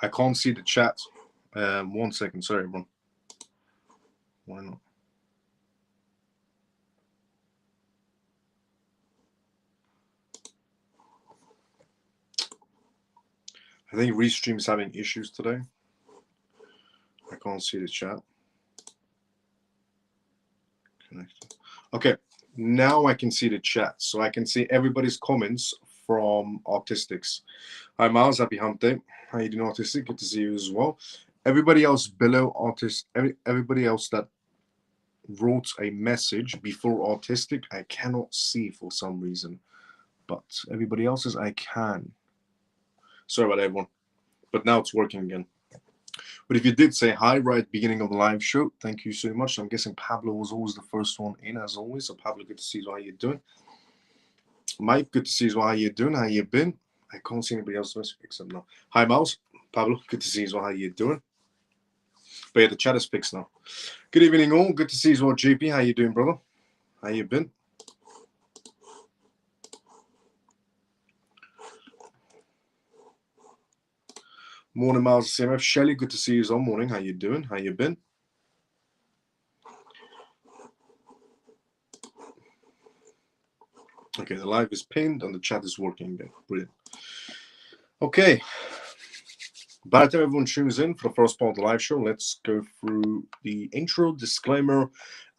I can't see the chat. 1 second. Sorry, everyone. Why not? I think Restream is having issues today. I can't see the chat. Connected. Okay, now I can see the chat. So I can see everybody's comments from Artistics. Hi, Miles. Happy hump day. How you doing, Artistic? Good to see you as well. Everybody else below Artist, everybody else that wrote a message before Artistic, I cannot see for some reason. But everybody else's, I can. Sorry about that, everyone. But now it's working again. But if you did say hi right at the beginning of the live show, thank you so much. I'm guessing Pablo was always the first one in, as always. So Pablo, good to see you. How you doing? Mike, good to see you. How you doing? How you been? I can't see anybody else except now. Hi, Miles. Pablo, good to see you. How you doing? But yeah, the chat is fixed now. Good evening, all. Good to see you. JP, how you doing, brother? How you been? Morning, Miles. CMF. Shelly, good to see you all morning. How you doing? How you been? Okay, the live is pinned and the chat is working again. Brilliant. Okay. By the time everyone tunes in for the first part of the live show, let's go through the intro, disclaimer,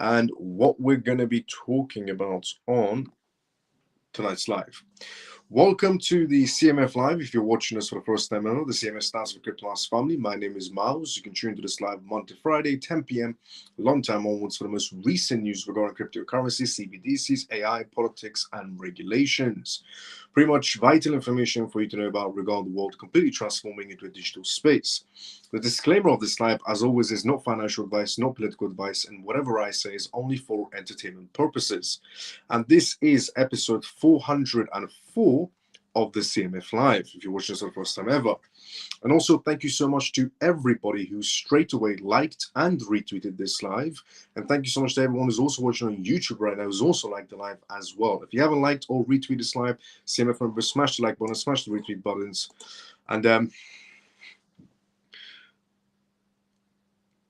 and what we're going to be talking about on tonight's live. Welcome to the CMF Live. If you're watching us for the first time ever, the CMF stands for Crypto House Family. My name is Miles. You can tune to this live Monday to Friday, 10 p.m. long time onwards for the most recent news regarding cryptocurrencies, CBDCs, AI, politics, and regulations. Pretty much vital information for you to know about regarding the world completely transforming into a digital space. The disclaimer of this live, as always, is not financial advice, not political advice, and whatever I say is only for entertainment purposes. And this is episode 404 of the CMF Live, if you're watching this for the first time ever. And also, thank you so much to everybody who straight away liked and retweeted this live. And thank you so much to everyone who's also watching on YouTube right now, who's also liked the live as well. If you haven't liked or retweeted this live, CMF members, smash the like button, smash the retweet buttons. And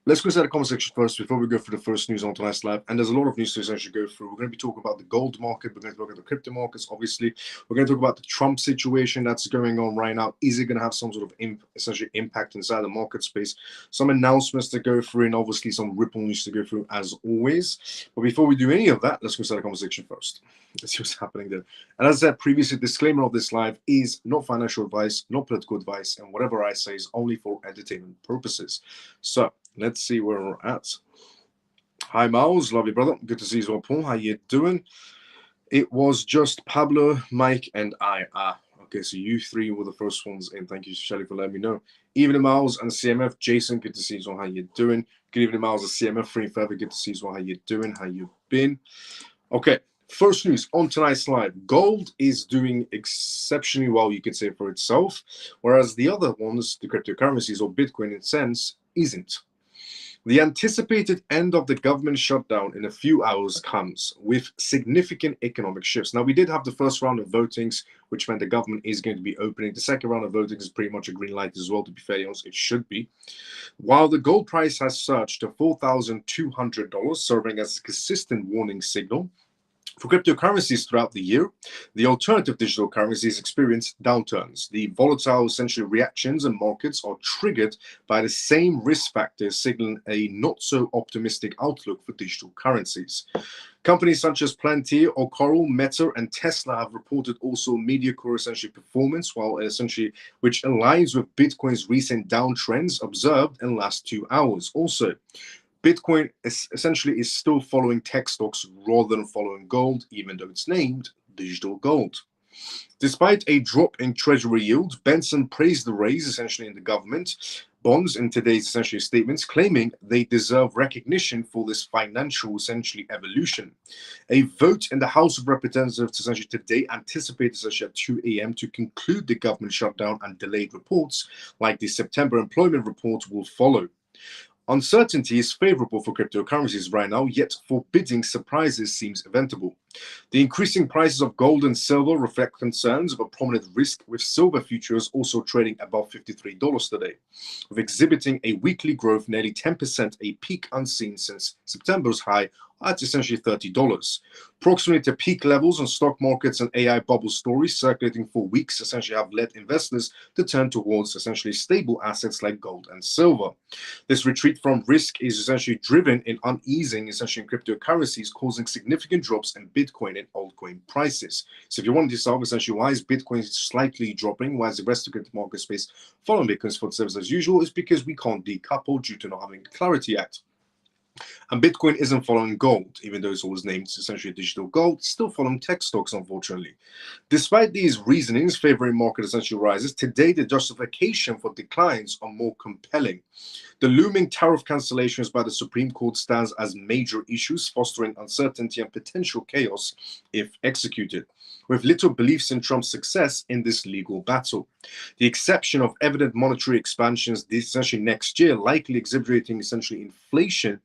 let's go to the comment section first before we go through the first news on tonight's live. And there's a lot of news to essentially go through. We're going to be talking about the gold market. We're going to talk about the crypto markets, obviously. We're going to talk about the Trump situation that's going on right now. Is it going to have some sort of essentially impact inside the market space? Some announcements to go through and obviously some Ripple news to go through as always. But before we do any of that, let's go to the comment section first. Let's see what's happening there. And as I said previously, disclaimer of this live is not financial advice, not political advice, and whatever I say is only for entertainment purposes. So let's see where we're at. Hi, Miles. Love you, brother. Good to see you, Paul. How you doing? It was just Pablo, Mike, and I. Okay, so you three were the first ones in. Thank you, Shelly, for letting me know. Evening, Miles and CMF. Jason, good to see you. How you doing? Good evening, Miles and CMF. Free Feather, good to see you. How you doing? How you been? Okay, first news on tonight's live. Gold is doing exceptionally well, you could say, for itself, whereas the other ones, the cryptocurrencies or Bitcoin in a sense, isn't. The anticipated end of the government shutdown in a few hours comes with significant economic shifts. Now, we did have the first round of votings, which meant the government is going to be opening. The second round of voting is pretty much a green light as well, to be fairly honest. It should be. While the gold price has surged to $4,200, serving as a consistent warning signal, for cryptocurrencies throughout the year, the alternative digital currencies experience downturns. The volatile, essentially, reactions in markets are triggered by the same risk factors, signaling a not-so-optimistic outlook for digital currencies. Companies such as Palantir, Coral, Meta, and Tesla have reported also mediocre, essentially, performance, which aligns with Bitcoin's recent downtrends observed in the last 2 hours. Also, Bitcoin is still following tech stocks rather than following gold, even though it's named digital gold. Despite a drop in treasury yield, Benson praised the raise essentially in the government bonds in today's essentially statements, claiming they deserve recognition for this financial essentially evolution. A vote in the House of Representatives essentially today anticipated essentially at 2 a.m. to conclude the government shutdown, and delayed reports like the September employment report will follow. Uncertainty is favorable for cryptocurrencies right now, yet forbidding surprises seems inevitable. The increasing prices of gold and silver reflect concerns of a prominent risk, with silver futures also trading above $53 today, with exhibiting a weekly growth nearly 10%, a peak unseen since September's high at essentially $30. Proximity to peak levels on stock markets and AI bubble stories circulating for weeks essentially have led investors to turn towards essentially stable assets like gold and silver. This retreat from risk is essentially driven in uneasing essentially in cryptocurrencies, causing significant drops in Bitcoin and altcoin prices. So if you want to yourself essentially why is Bitcoin slightly dropping, why is the rest of the market space following Bitcoin's footsteps as usual, is because we can't decouple due to not having clarity yet. And Bitcoin isn't following gold, even though it's always named essentially digital gold, it's still following tech stocks, unfortunately. Despite these reasonings favoring market essentially rises, today the justification for declines are more compelling. The looming tariff cancellations by the Supreme Court stands as major issues, fostering uncertainty and potential chaos if executed, with little beliefs in Trump's success in this legal battle. The exception of evident monetary expansions essentially next year, likely exaggerating essentially inflation,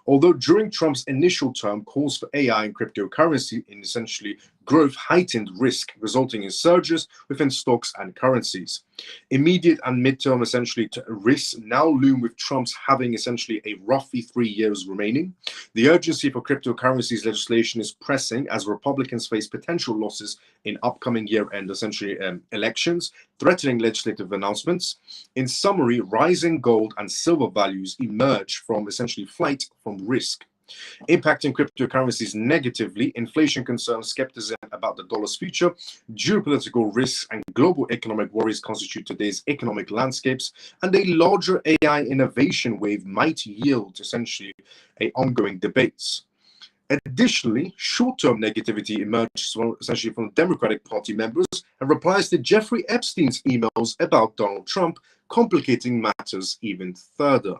although during Trump's initial term, calls for AI and cryptocurrency in essentially growth heightened risk, resulting in surges within stocks and currencies. Immediate and midterm essentially risks now loom, with Trump's having essentially a roughly 3 years remaining. The urgency for cryptocurrencies legislation is pressing as Republicans face potential losses in upcoming year-end essentially elections, threatening legislative announcements. In summary, rising gold and silver values emerge from essentially flight from risk. Impacting cryptocurrencies negatively, inflation concerns, skepticism about the dollar's future, geopolitical risks, and global economic worries constitute today's economic landscapes, and a larger AI innovation wave might yield essentially ongoing debates. Additionally, short-term negativity emerges essentially from Democratic Party members and replies to Jeffrey Epstein's emails about Donald Trump, complicating matters even further.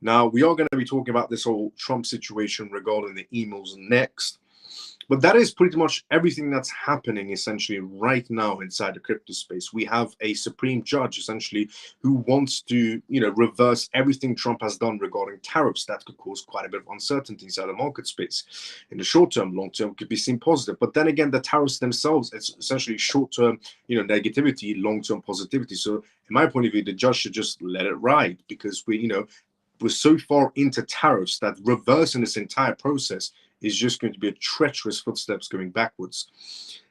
Now, we are going to be talking about this whole Trump situation regarding the emails next. But that is pretty much everything that's happening essentially right now inside the crypto space. We have a Supreme Judge essentially who wants to, reverse everything Trump has done regarding tariffs. That could cause quite a bit of uncertainty inside the market space. In the short term, long term could be seen positive. But then again, the tariffs themselves, it's essentially short term, negativity, long term positivity. So in my point of view, the judge should just let it ride, because we're so far into tariffs that reversing this entire process is just going to be a treacherous footsteps going backwards.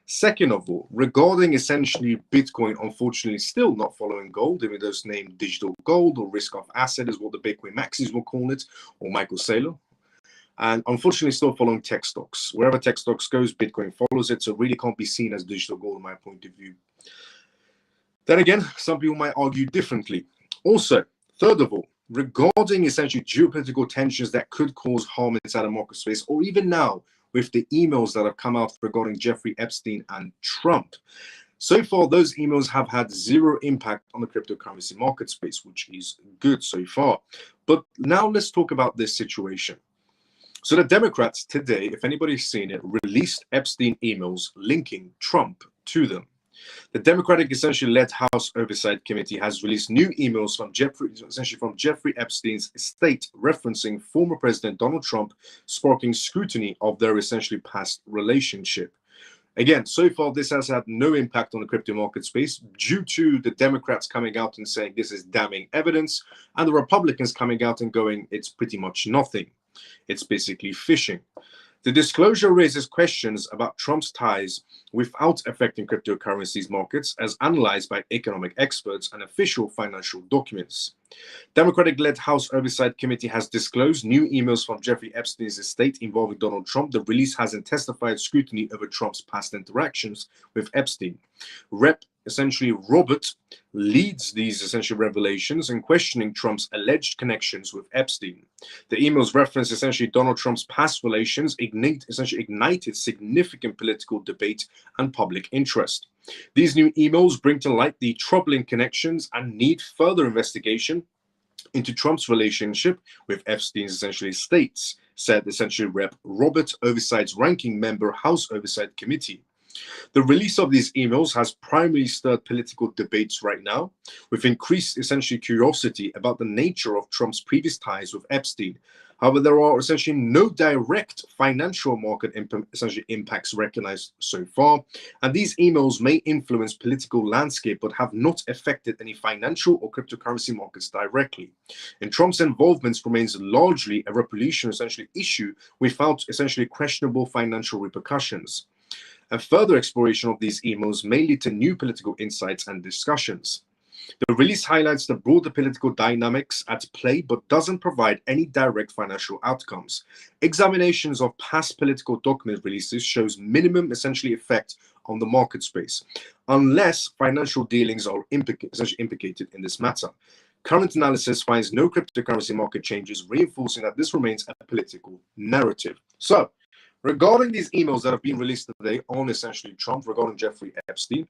Second of all, regarding essentially Bitcoin, unfortunately still not following gold, even though it's named digital gold or risk-off asset is what the Bitcoin maxis will call it, or Michael Saylor. And unfortunately still following tech stocks. Wherever tech stocks goes, Bitcoin follows it, so it really can't be seen as digital gold in my point of view. Then again, some people might argue differently. Also, third of all, regarding essentially geopolitical tensions that could cause harm inside the market space, or even now with the emails that have come out regarding Jeffrey Epstein and Trump. So far, those emails have had zero impact on the cryptocurrency market space, which is good so far. But now let's talk about this situation. So the Democrats today, if anybody's seen it, released Epstein emails linking Trump to them. The Democratic essentially led House Oversight Committee has released new emails from Jeffrey Epstein's estate referencing former President Donald Trump, sparking scrutiny of their essentially past relationship. Again, so far this has had no impact on the crypto market space due to the Democrats coming out and saying this is damning evidence, and the Republicans coming out and going, it's pretty much nothing. It's basically phishing. The disclosure raises questions about Trump's ties without affecting cryptocurrencies markets, as analyzed by economic experts and official financial documents. Democratic-led House Oversight Committee has disclosed new emails from Jeffrey Epstein's estate involving Donald Trump. The release has intensified scrutiny over Trump's past interactions with Epstein. Rep. Essentially Robert leads these essential revelations and questioning Trump's alleged connections with Epstein. The emails reference essentially Donald Trump's past relations ignited significant political debate and public interest. These new emails bring to light the troubling connections and need further investigation into Trump's relationship with Epstein's essentially estates, said essentially Rep. Robert, Oversight's ranking member, House Oversight Committee. The release of these emails has primarily stirred political debates right now, with increased essentially curiosity about the nature of Trump's previous ties with Epstein. However, there are essentially no direct financial market essentially impacts recognized so far, and these emails may influence political landscape but have not affected any financial or cryptocurrency markets directly. And Trump's involvement remains largely a revolution essentially issue without essentially questionable financial repercussions. A further exploration of these emails may lead to new political insights and discussions. The release highlights the broader political dynamics at play but doesn't provide any direct financial outcomes. Examinations of past political document releases shows minimum essentially effect on the market space, unless financial dealings are essentially implicated in this matter. Current analysis finds no cryptocurrency market changes, reinforcing that this remains a political narrative. So, regarding these emails that have been released today on essentially Trump regarding Jeffrey Epstein,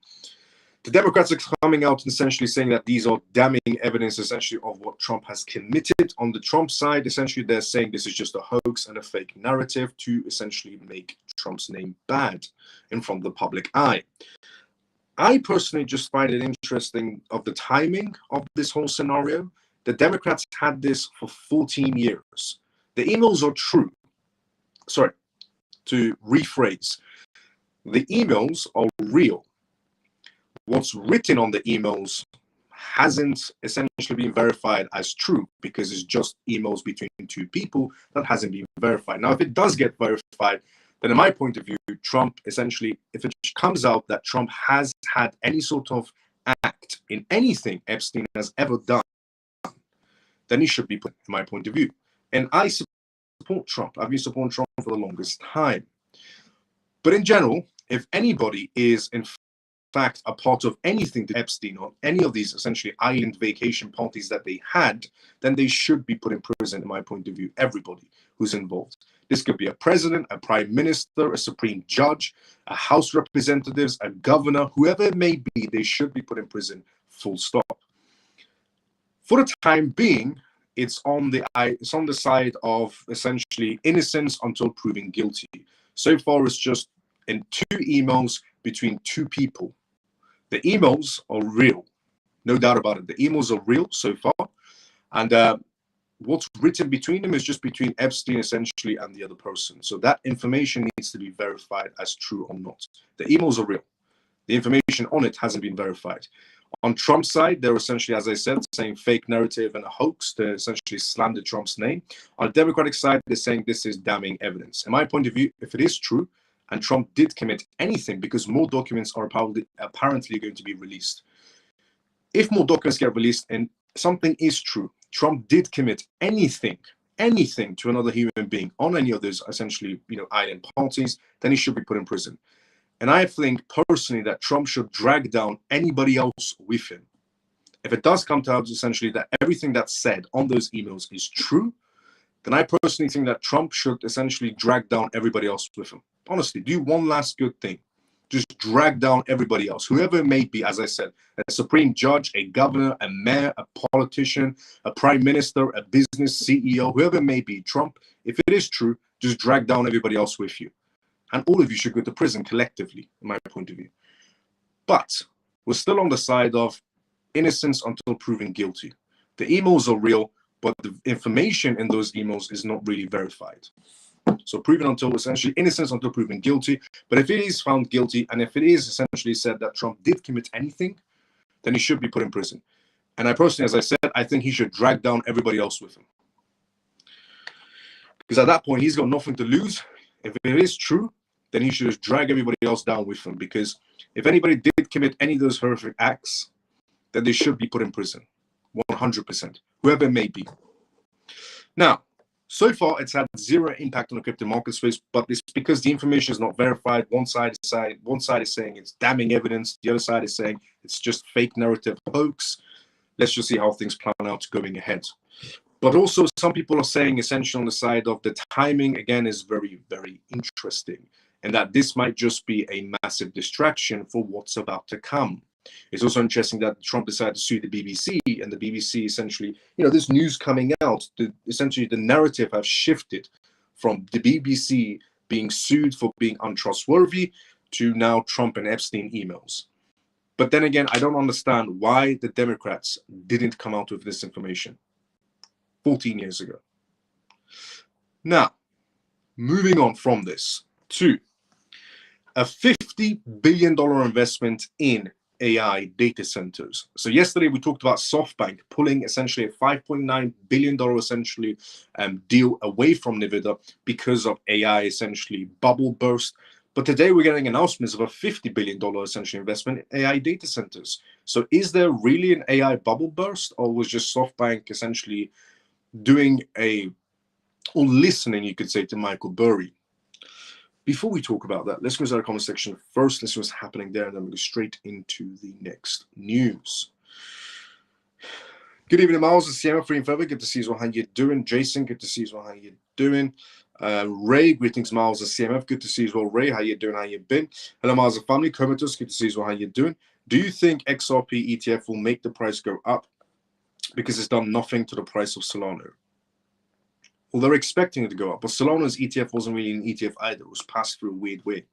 the Democrats are coming out and essentially saying that these are damning evidence essentially of what Trump has committed. On the Trump side, essentially they're saying this is just a hoax and a fake narrative to essentially make Trump's name bad in front of the public eye. I personally just find it interesting of the timing of this whole scenario. The Democrats had this for 14 years. The emails are true. Sorry, to rephrase, the emails are real. What's written on the emails hasn't essentially been verified as true because it's just emails between two people that hasn't been verified. Now, if it does get verified, then in my point of view, Trump essentially, if it comes out that Trump has had any sort of act in anything Epstein has ever done, then he should be put, in my point of view. And I support Trump. I've been supporting Trump for the longest time. But in general, if anybody is in fact a part of anything to Epstein or any of these essentially island vacation parties that they had, then they should be put in prison, in my point of view, everybody who's involved. This could be a president, a prime minister, a supreme judge, a house representatives, a governor, whoever it may be, they should be put in prison, full stop. For the time being, it's on the side of essentially innocence until proven guilty. So far, it's just in two emails between two people. The emails are real, no doubt about it. The emails are real so far, and what's written between them is just between Epstein essentially and the other person. So that information needs to be verified as true or not. The emails are real. The information on it hasn't been verified. On Trump's side, they're essentially, as I said, saying fake narrative and a hoax to essentially slander Trump's name. On the Democratic side, they're saying this is damning evidence. In my point of view, if it is true, and Trump did commit anything, because more documents are apparently going to be released. If more documents get released and something is true, Trump did commit anything to another human being on any of those essentially, island parties, then he should be put in prison. And I think personally that Trump should drag down anybody else with him. If it does come to out essentially that everything that's said on those emails is true, then I personally think that Trump should essentially drag down everybody else with him. Honestly, do one last good thing. Just drag down everybody else, whoever it may be, as I said, a supreme judge, a governor, a mayor, a politician, a prime minister, a business CEO, whoever it may be. Trump, if it is true, just drag down everybody else with you. And all of you should go to prison collectively, in my point of view. But we're still on the side of innocence until proven guilty. The emails are real, but the information in those emails is not really verified. So proven until essentially innocence until proven guilty. But if it is found guilty, and if it is essentially said that Trump did commit anything, then he should be put in prison. And I personally, as I said, I think he should drag down everybody else with him. Because at that point, he's got nothing to lose. If it is true, then he should just drag everybody else down with him. Because if anybody did commit any of those horrific acts, then they should be put in prison. 100%, whoever it may be. Now, so far, it's had zero impact on the crypto market space, but it's because the information is not verified. One side is saying it's damning evidence. The other side is saying it's just fake narrative hoax. Let's just see how things plan out going ahead. But also, some people are saying essentially on the side of the timing, again, is very, very interesting, and that this might just be a massive distraction for what's about to come. It's also interesting that Trump decided to sue the BBC, and the BBC essentially, this news coming out, essentially the narrative has shifted from the BBC being sued for being untrustworthy to now Trump and Epstein emails. But then again, I don't understand why the Democrats didn't come out with this information 14 years ago. Now, moving on from this to a $50 billion investment in AI data centers. So yesterday we talked about SoftBank pulling essentially a $5.9 billion essentially deal away from NVIDIA because of AI essentially bubble burst. But today we're getting announcements of a $50 billion essentially investment in AI data centers. So is there really an AI bubble burst, or was just SoftBank essentially doing or listening, you could say, to Michael Burry? Before we talk about that, let's go to the comment section first. Let's see what's happening there, and then we'll go straight into the next news. Good evening, Miles. It's CMF Free and Forever. Good to see you. Well, how you doing? Jason, good to see you. Well, how you doing? Ray, greetings, Miles. It's CMF. Good to see you. Well, Ray, how you doing? How you been? Hello, Miles of family. Comatose, good to see you. Well, how you doing? Do you think XRP ETF will make the price go up because it's done nothing to the price of Solana? Well, they're expecting it to go up, but Solana's ETF wasn't really an ETF either. It was passed through a weird way.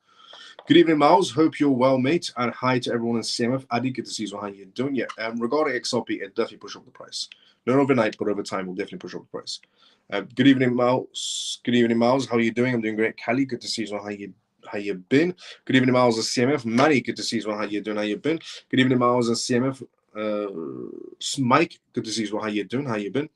Good evening, Miles. Hope you're well, mate. And hi to everyone in CMF. Adi, good to see you. How you doing? Yeah, regarding XRP, it definitely push up the price. Not overnight, but over time, will definitely push up the price. Good evening, Miles. Good evening, Miles. How are you doing? I'm doing great. Callie, good to see you. How you been? Good evening, Miles and CMF. Manny, good to see you. How you doing? How you been? Good evening, Miles and CMF. Mike, good to see you. How you doing? How you been?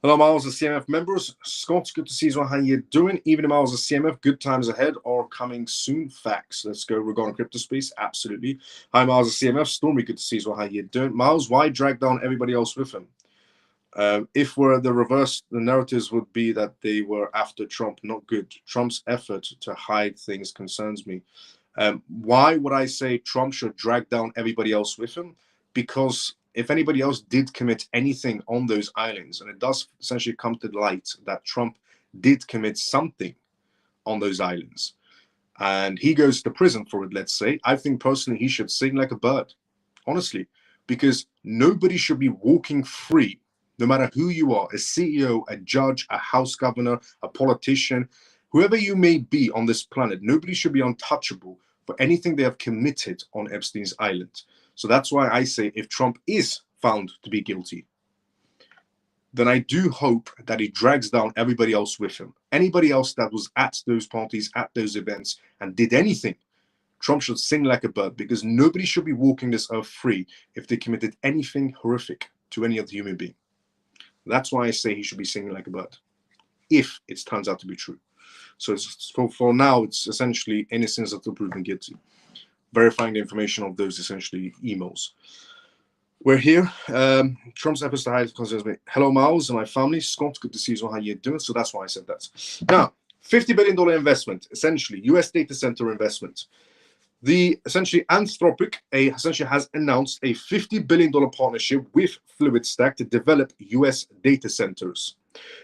Hello, Miles and CMF members. Scott, good to see you. How you doing? Evening, Miles and CMF. Good times ahead are coming soon. Facts. Let's go. Regarding crypto space. Absolutely. Hi, Miles and CMF. Stormy, good to see you. How you doing? Miles, why drag down everybody else with him? If we're the reverse, the narratives would be that they were after Trump. Not good. Trump's effort to hide things concerns me. Why would I say Trump should drag down everybody else with him? Because if anybody else did commit anything on those islands, and it does essentially come to light that Trump did commit something on those islands, and he goes to prison for it, let's say, I think personally he should sing like a bird, honestly, because nobody should be walking free, no matter who you are, a CEO, a judge, a house governor, a politician, whoever you may be on this planet, nobody should be untouchable for anything they have committed on Epstein's island. So that's why I say if Trump is found to be guilty, then I do hope that he drags down everybody else with him. Anybody else that was at those parties, at those events, and did anything, Trump should sing like a bird, because nobody should be walking this earth free if they committed anything horrific to any other human being. That's why I say he should be singing like a bird, if it turns out to be true. So for now, it's essentially innocence until proven guilty. Verifying the information of those essentially emails. We're here. Trump's efforts to hide concerns me. Hello, Miles and my family. Scott, good to see you. How you doing? So that's why I said that. Now, $50 billion investment, essentially US data center investment. The essentially Anthropic essentially has announced a $50 billion partnership with FluidStack to develop US data centers,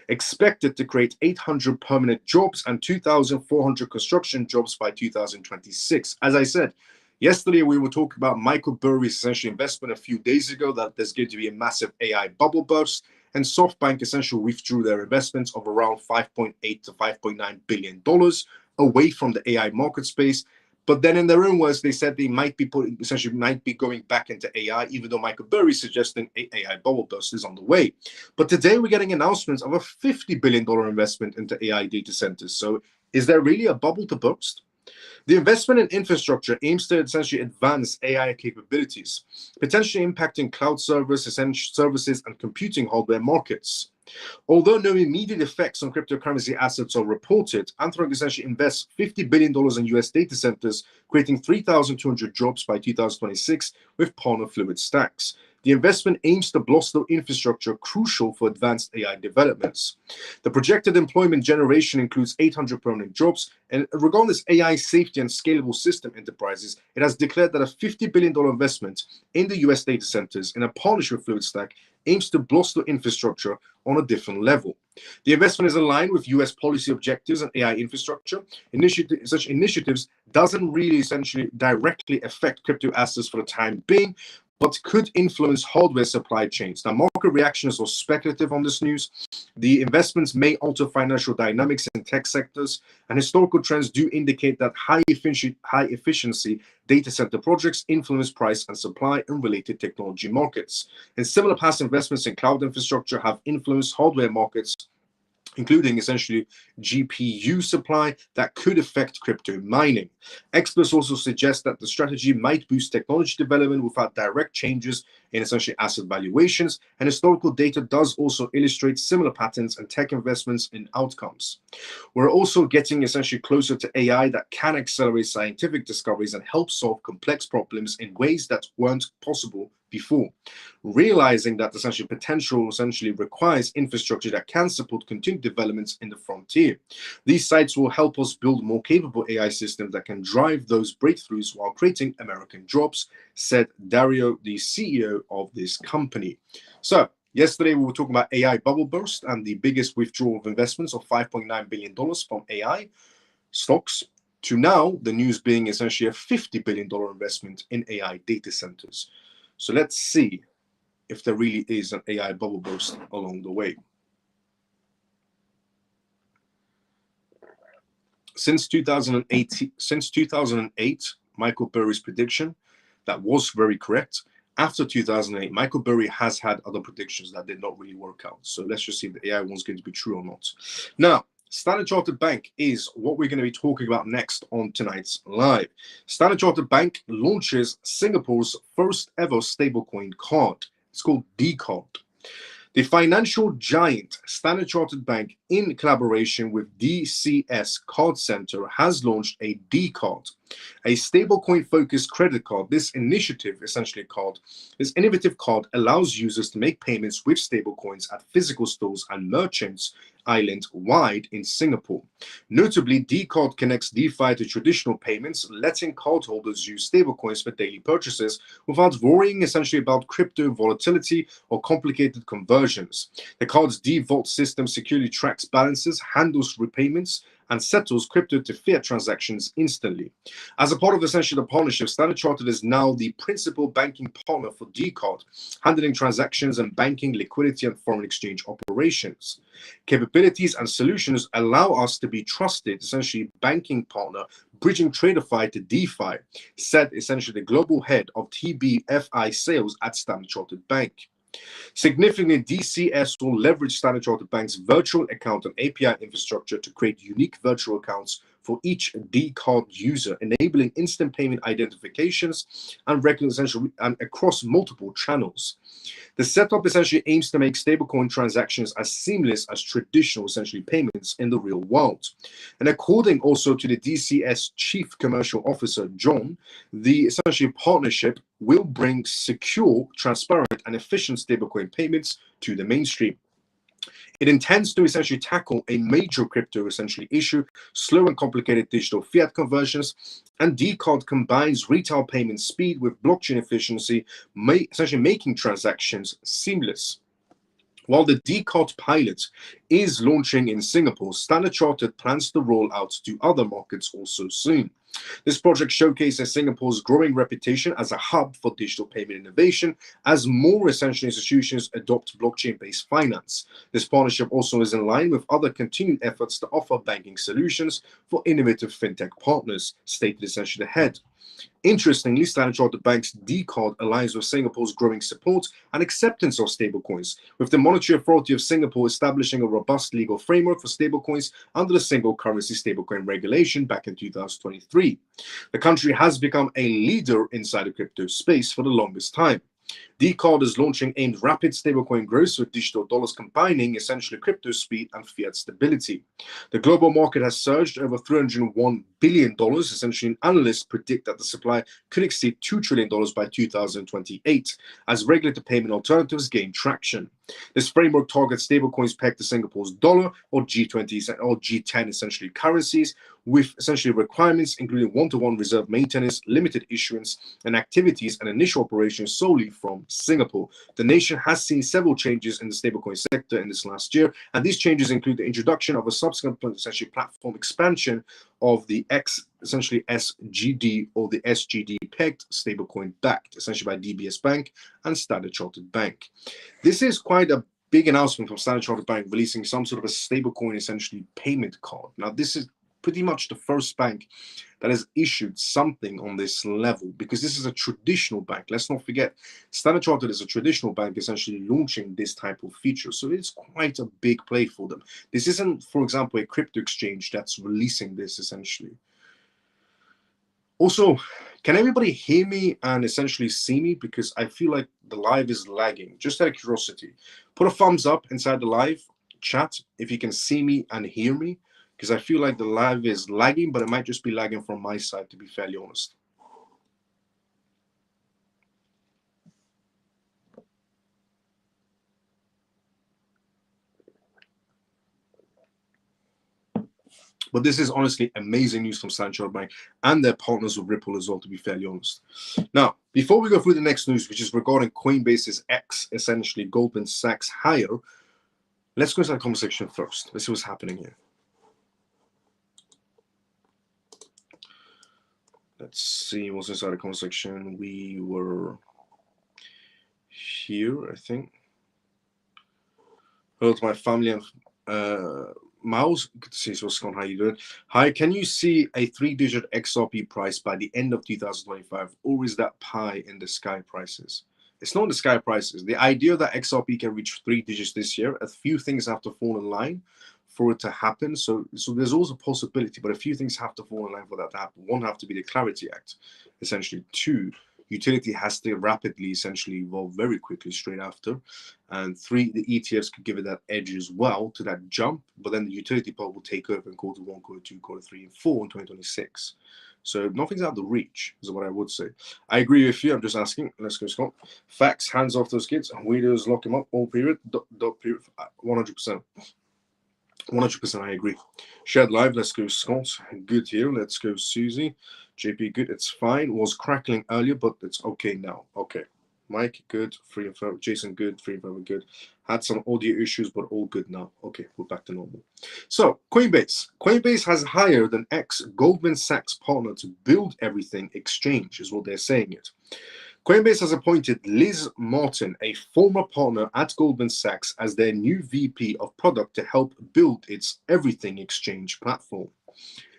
expected to create 800 permanent jobs and 2,400 construction jobs by 2026. As I said, yesterday we were talking about Michael Burry's essentially investment a few days ago, that there's going to be a massive AI bubble burst, and SoftBank essentially withdrew their investments of around $5.8 to $5.9 billion away from the AI market space. But then in their own words, they said they might be going back into AI, even though Michael Burry is suggesting AI bubble burst is on the way. But today we're getting announcements of a $50 billion investment into AI data centers. So is there really a bubble to burst? The investment in infrastructure aims to essentially advance AI capabilities, potentially impacting cloud services and computing hardware markets. Although no immediate effects on cryptocurrency assets are reported, Anthropic essentially invests $50 billion in US data centers, creating 3,200 jobs by 2026 with partner FluidStacks. The investment aims to bolster infrastructure crucial for advanced AI developments. The projected employment generation includes 800 permanent jobs, and regarding this AI safety and scalable system enterprises, it has declared that a $50 billion investment in the US data centers in a partnership with FluidStack aims to bolster infrastructure on a different level. The investment is aligned with US policy objectives and AI infrastructure. Such initiatives doesn't really essentially directly affect crypto assets for the time being, but could influence hardware supply chains. Now, market reactions are speculative on this news. The investments may alter financial dynamics in tech sectors, and historical trends do indicate that high efficiency data center projects influence price and supply in related technology markets. And similar past investments in cloud infrastructure have influenced hardware markets including essentially GPU supply that could affect crypto mining. Experts also suggest that the strategy might boost technology development without direct changes in essentially asset valuations, and historical data does also illustrate similar patterns and tech investments in outcomes. We're also getting essentially closer to AI that can accelerate scientific discoveries and help solve complex problems in ways that weren't possible before. Realizing that essentially potential essentially requires infrastructure that can support continued developments in the frontier. These sites will help us build more capable AI systems that can drive those breakthroughs while creating American jobs, said Dario, the CEO of this company. So yesterday, we were talking about AI bubble burst and the biggest withdrawal of investments of $5.9 billion from AI stocks, to now the news being essentially a $50 billion investment in AI data centers. So let's see if there really is an AI bubble burst along the way. Since 2008, Michael Burry's prediction that was very correct. After 2008, Michael Burry has had other predictions that did not really work out. So let's just see if the AI one's going to be true or not. Now, Standard Chartered Bank is what we're going to be talking about next on tonight's live. Standard Chartered Bank launches Singapore's first ever stablecoin card. It's called D-Card. The financial giant Standard Chartered Bank, in collaboration with DCS Card Center, has launched a D-Card, a stablecoin-focused credit card. This innovative card allows users to make payments with stablecoins at physical stores and merchants island-wide in Singapore. Notably, D-Card connects DeFi to traditional payments, letting cardholders use stablecoins for daily purchases without worrying essentially about crypto volatility or complicated conversions. The card's D-Vault system securely tracks balances, handles repayments, and settles crypto to fiat transactions instantly. As a part of essentially the partnership, Standard Chartered is now the principal banking partner for D-Card, handling transactions and banking, liquidity, and foreign exchange operations. Capabilities and solutions allow us to be trusted, essentially banking partner, bridging TraderFi to DeFi, said essentially the global head of TBFI sales at Standard Chartered Bank. Significantly, DCS will leverage Standard Chartered Bank's virtual account and API infrastructure to create unique virtual accounts for each D-Card user, enabling instant payment identifications and recognition and across multiple channels. The setup essentially aims to make stablecoin transactions as seamless as traditional essentially payments in the real world. And according also to the DCS Chief Commercial Officer, John, the essentially partnership will bring secure, transparent, and efficient stablecoin payments to the mainstream. It intends to essentially tackle a major crypto essentially issue, slow and complicated digital fiat conversions, and D-Card combines retail payment speed with blockchain efficiency, essentially making transactions seamless. While the D-Card pilot is launching in Singapore, Standard Chartered plans to roll out to other markets also soon. This project showcases Singapore's growing reputation as a hub for digital payment innovation as more essential institutions adopt blockchain-based finance. This partnership also is in line with other continued efforts to offer banking solutions for innovative fintech partners, stated essentially the head. Interestingly, Standard Chartered Bank's D-Card aligns with Singapore's growing support and acceptance of stablecoins, with the Monetary Authority of Singapore establishing a robust legal framework for stablecoins under the Single Currency Stablecoin Regulation back in 2023. The country has become a leader inside the crypto space for the longest time. D-Card is launching aimed rapid stablecoin growth with digital dollars combining essentially crypto speed and fiat stability. The global market has surged over $301 billion. Essentially, analysts predict that the supply could exceed $2 trillion by 2028 as regulated payment alternatives gain traction. This framework targets stablecoins pegged to Singapore's dollar or G20 or G10 essentially currencies, with essentially requirements including one-to-one reserve maintenance, limited issuance, and activities and initial operations solely from Singapore. The nation has seen several changes in the stablecoin sector in this last year, and these changes include the introduction of a subsequent essentially platform expansion of the essentially SGD or the SGD pegged stablecoin backed essentially by DBS Bank and Standard Chartered Bank. This is quite a big announcement from Standard Chartered Bank, releasing some sort of a stablecoin essentially payment card. Now, this is pretty much the first bank that has issued something on this level, because this is a traditional bank. Let's not forget, Standard Chartered is a traditional bank essentially launching this type of feature. So it's quite a big play for them. This isn't, for example, a crypto exchange that's releasing this essentially. Also, can everybody hear me and essentially see me? Because I feel like the live is lagging. Just out of curiosity, put a thumbs up inside the live chat if you can see me and hear me, because I feel like the live is lagging, but it might just be lagging from my side, to be fairly honest. But this is honestly amazing news from Standard Chartered Bank and their partners with Ripple as well, to be fairly honest. Now, before we go through the next news, which is regarding Coinbase's X, essentially Goldman Sachs hire, let's go to the comment section first. Let's see what's happening here. Let's see what's inside the comment section. We were here, I think. Hello to my family and Miles, good to see you. What's going on? How you doing? Hi, can you see a 3-digit XRP price by the end of 2025, or is that pie in the sky prices? It's not in the sky prices. The idea that XRP can reach 3 digits this year, a few things have to fall in line for it to happen. So there's also a possibility, but a few things have to fall in line for that to happen. One have to be the Clarity Act, essentially. Two, utility has to rapidly essentially evolve very quickly straight after. And three, the ETFs could give it that edge as well to that jump, but then the utility part will take over in quarter 1, quarter 2, quarter 3, and 4 in 2026. So nothing's out of the reach, is what I would say. I agree with you. I'm just asking. Let's go, Scott. Facts, hands off those kids. Weirdos, lock them up. All period. Dot period. 100%. 100%, I agree. Shared live. Let's go, Scott. Good here. Let's go, Susie. JP, good. It's fine. Was crackling earlier, but it's okay now. Okay. Mike, good. Free and forever. Jason, good. Free and forever, good. Had some audio issues, but all good now. Okay, we're back to normal. So, Coinbase. Coinbase has hired an ex-Goldman Sachs partner to build everything exchange, is what they're saying it. Coinbase has appointed Liz Martin, a former partner at Goldman Sachs, as their new VP of product to help build its everything exchange platform.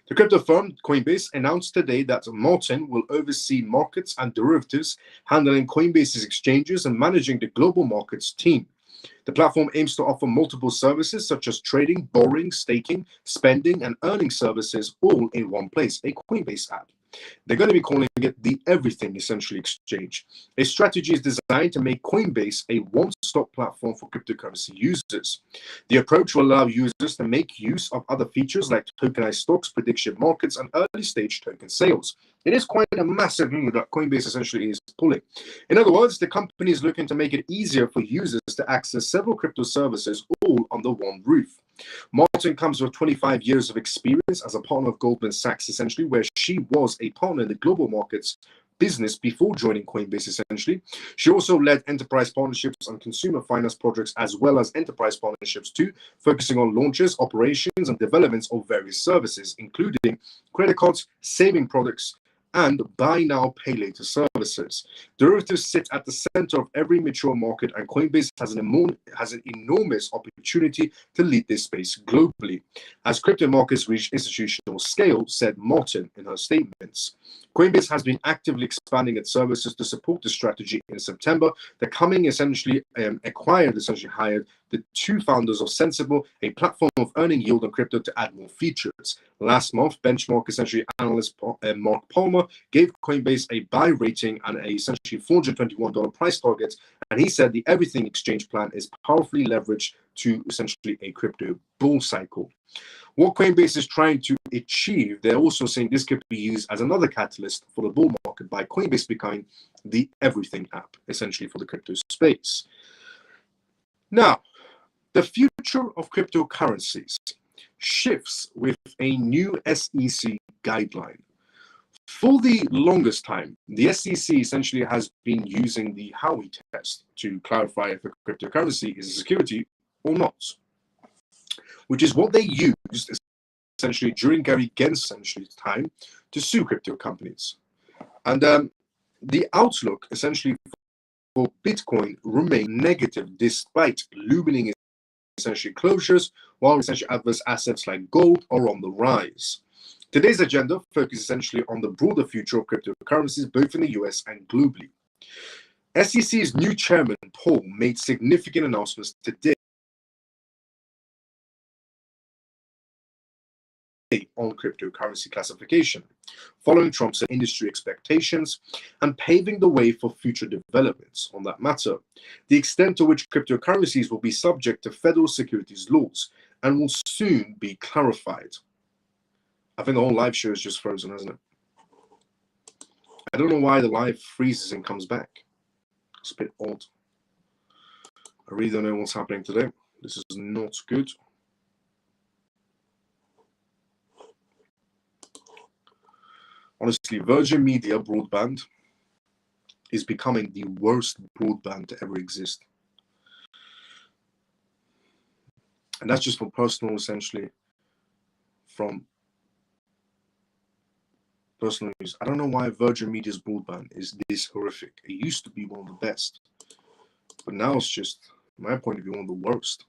The crypto firm Coinbase announced today that Martin will oversee markets and derivatives, handling Coinbase's exchanges and managing the global markets team. The platform aims to offer multiple services such as trading, borrowing, staking, spending, and earning services all in one place, a Coinbase app. They're going to be calling it the Everything Essentially Exchange. A strategy is designed to make Coinbase a one-stop platform for cryptocurrency users. The approach will allow users to make use of other features like tokenized stocks, prediction markets, and early-stage token sales. It is quite a massive move that Coinbase essentially is pulling. In other words, the company is looking to make it easier for users to access several crypto services all under one roof. Martin comes with 25 years of experience as a partner of Goldman Sachs, essentially, where she was a partner in the global markets business before joining Coinbase, essentially. She also led enterprise partnerships and consumer finance projects, as well as enterprise partnerships too, focusing on launches, operations, and developments of various services, including credit cards, saving products, and buy now, pay later services. Derivatives sit at the center of every mature market, and Coinbase has an enormous opportunity to lead this space globally as crypto markets reach institutional scale, said Martin in her statements. Coinbase has been actively expanding its services to support the strategy. In September, the coming essentially hired the two founders of Sensible, a platform of earning yield on crypto, to add more features. Last month, benchmark essentially analyst Mark Palmer gave Coinbase a buy rating and a essentially $421 price target, and he said the Everything Exchange plan is powerfully leveraged to essentially a crypto bull cycle. What Coinbase is trying to achieve, they're also saying this could be used as another catalyst for the bull market by Coinbase becoming the Everything app, essentially for the crypto space. Now, the future of cryptocurrencies shifts with a new SEC guideline. For the longest time, the SEC essentially has been using the Howey test to clarify if a cryptocurrency is a security or not, which is what they used essentially during Gary Gensler's time to sue crypto companies. And the outlook essentially for Bitcoin remained negative despite looming essentially closures, while essentially adverse assets like gold are on the rise. Today's agenda focuses essentially on the broader future of cryptocurrencies, both in the US and globally. SEC's new chairman, Paul, made significant announcements today on cryptocurrency classification, following Trump's industry expectations and paving the way for future developments on that matter. The extent to which cryptocurrencies will be subject to federal securities laws and will soon be clarified. I think the whole live show is just frozen, hasn't it? I don't know why the live freezes and comes back. It's a bit odd. I really don't know what's happening today. This is not good. Honestly, Virgin Media broadband is becoming the worst broadband to ever exist. And that's just from personal, essentially, from personal use. I don't know why Virgin Media's broadband is this horrific. It used to be one of the best, but now it's just, from my point of view, one of the worst.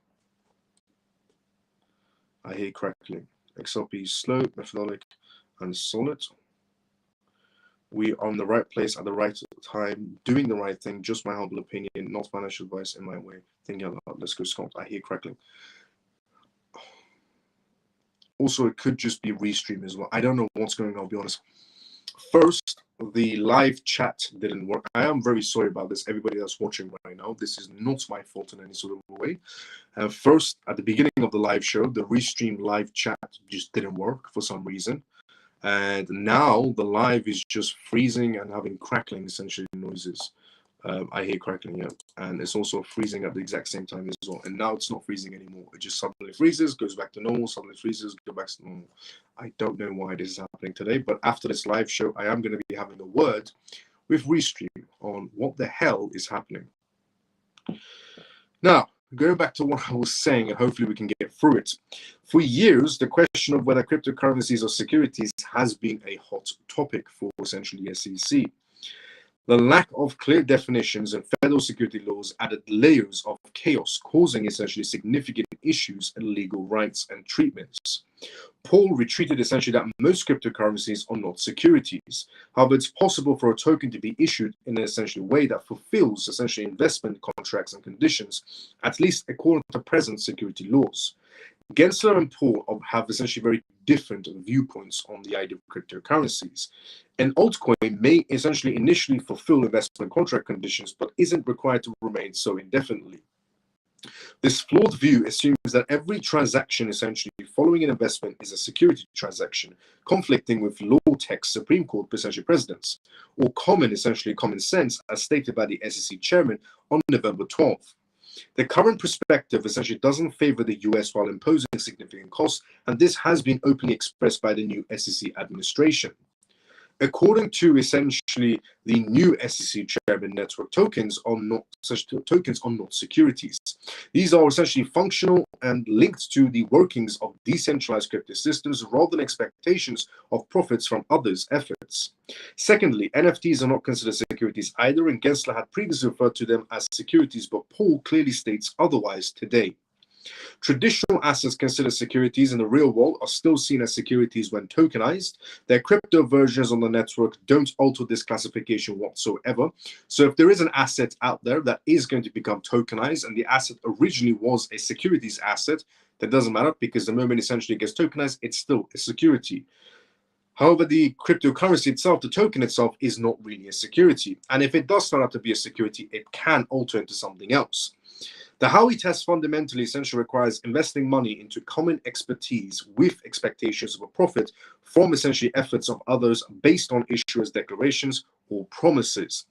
I hear crackling. XRP is slow, methodic, and solid. We are in the right place at the right time, doing the right thing, just my humble opinion, not financial advice in my way. Thinking out loud. Let's go, Scott. I hear crackling. Also, it could just be restream as well. I don't know what's going on, I'll be honest. First, the live chat didn't work. I am very sorry about this, everybody that's watching right now. This is not my fault in any sort of way. First, at the beginning of the live show, the restream live chat just didn't work for some reason. And now the live is just freezing and having crackling, essentially, noises. I hear crackling, yeah. And it's also freezing at the exact same time as well. And now it's not freezing anymore. It just suddenly freezes, goes back to normal, suddenly freezes, goes back to normal. I don't know why this is happening today, but after this live show, I am going to be having a word with Restream on what the hell is happening. Now, going back to what I was saying, and hopefully we can get through it. For years, the question of whether cryptocurrencies or securities has been a hot topic for essentially the SEC. The lack of clear definitions and federal security laws added layers of chaos, causing essentially significant issues in legal rights and treatments. Paul retreated essentially that most cryptocurrencies are not securities. However, it's possible for a token to be issued in an essential way that fulfills essentially investment contracts and conditions, at least according to present security laws. Gensler and Paul have essentially very different viewpoints on the idea of cryptocurrencies. An altcoin may essentially initially fulfill investment contract conditions, but isn't required to remain so indefinitely. This flawed view assumes that every transaction essentially following an investment is a security transaction, conflicting with law text Supreme Court essentially precedents, or common sense, as stated by the SEC chairman on November 12th. The current perspective essentially doesn't favor the US while imposing significant costs, and this has been openly expressed by the new SEC administration. According to essentially the new SEC chairman, network tokens are not securities. These are essentially functional and linked to the workings of decentralized crypto systems rather than expectations of profits from others' efforts. Secondly, NFTs are not considered securities either, and Gensler had previously referred to them as securities, but Paul clearly states otherwise today. Traditional assets considered securities in the real world are still seen as securities when tokenized. Their crypto versions on the network don't alter this classification whatsoever. So if there is an asset out there that is going to become tokenized and the asset originally was a securities asset, that doesn't matter because the moment essentially it gets tokenized, it's still a security. However, the cryptocurrency itself, the token itself, is not really a security. And if it does turn out to be a security, it can alter into something else. The Howey test fundamentally essentially requires investing money into common expertise with expectations of a profit from essentially efforts of others based on issuers' declarations or promises.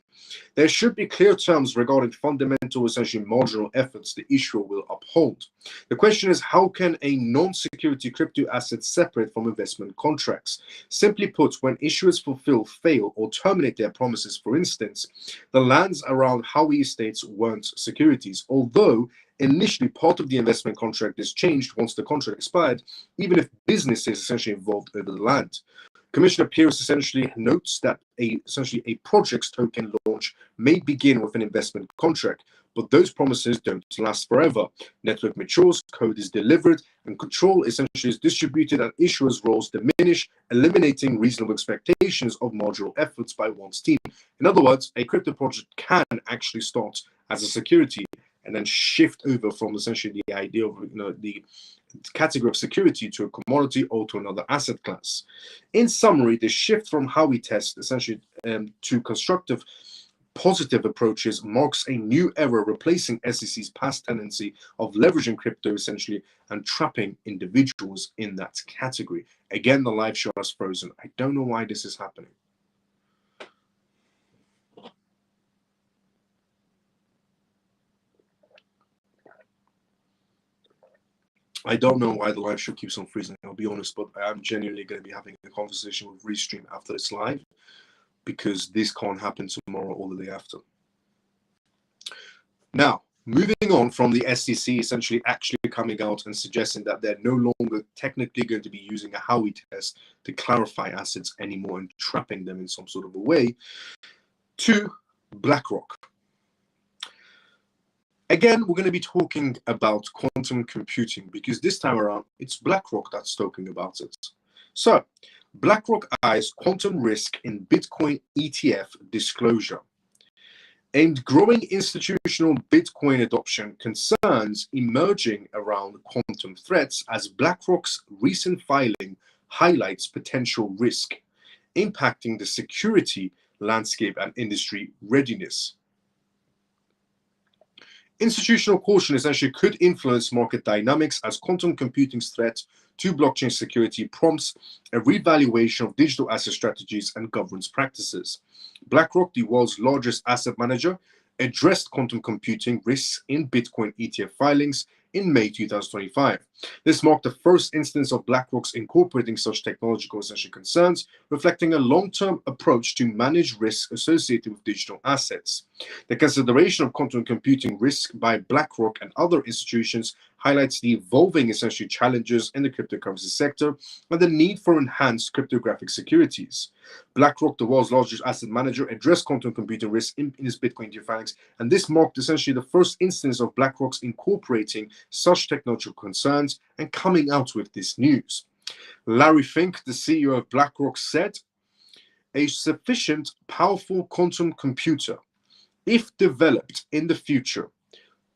There should be clear terms regarding fundamental, essentially marginal efforts the issuer will uphold. The question is, how can a non-security crypto asset separate from investment contracts? Simply put, when issuers fulfill, fail, or terminate their promises, for instance, the lands around Howey estates weren't securities, although initially part of the investment contract is changed once the contract expired, even if business is essentially involved over the land. Commissioner Pierce essentially notes that essentially a project's token launch may begin with an investment contract, but those promises don't last forever. Network matures, code is delivered, and control essentially is distributed, and issuers' roles diminish, eliminating reasonable expectations of marginal efforts by one's team. In other words, a crypto project can actually start as a security and then shift over from essentially the idea of the category of security to a commodity or to another asset class. In summary, the shift from how we test essentially to constructive positive approaches marks a new era, replacing SEC's past tendency of leveraging crypto essentially and trapping individuals in that category. Again, the live show has frozen. I don't know why this is happening. I don't know why the live show keeps on freezing, I'll be honest, but I am genuinely going to be having a conversation with Restream after this live, because this can't happen tomorrow or the day after. Now, moving on from the SEC essentially actually coming out and suggesting that they're no longer technically going to be using a Howey test to clarify assets anymore and trapping them in some sort of a way, to BlackRock. Again, we're going to be talking about quantum computing, because this time around, it's BlackRock that's talking about it. So, BlackRock eyes quantum risk in Bitcoin ETF disclosure. Aimed growing institutional Bitcoin adoption, concerns emerging around quantum threats as BlackRock's recent filing highlights potential risk impacting the security landscape and industry readiness. Institutional caution essentially could influence market dynamics as quantum computing's threat to blockchain security prompts a reevaluation of digital asset strategies and governance practices. BlackRock, the world's largest asset manager, addressed quantum computing risks in Bitcoin ETF filings in May 2025. This marked the first instance of BlackRock's incorporating such technological essential concerns, reflecting a long-term approach to manage risks associated with digital assets. The consideration of quantum computing risk by BlackRock and other institutions highlights the evolving essentially challenges in the cryptocurrency sector and the need for enhanced cryptographic securities. BlackRock, the world's largest asset manager, addressed quantum computing risk in its Bitcoin ETF filings, and this marked essentially the first instance of BlackRock's incorporating such technological concerns and coming out with this news. Larry Fink, the CEO of BlackRock, said, "A sufficient powerful quantum computer, if developed in the future,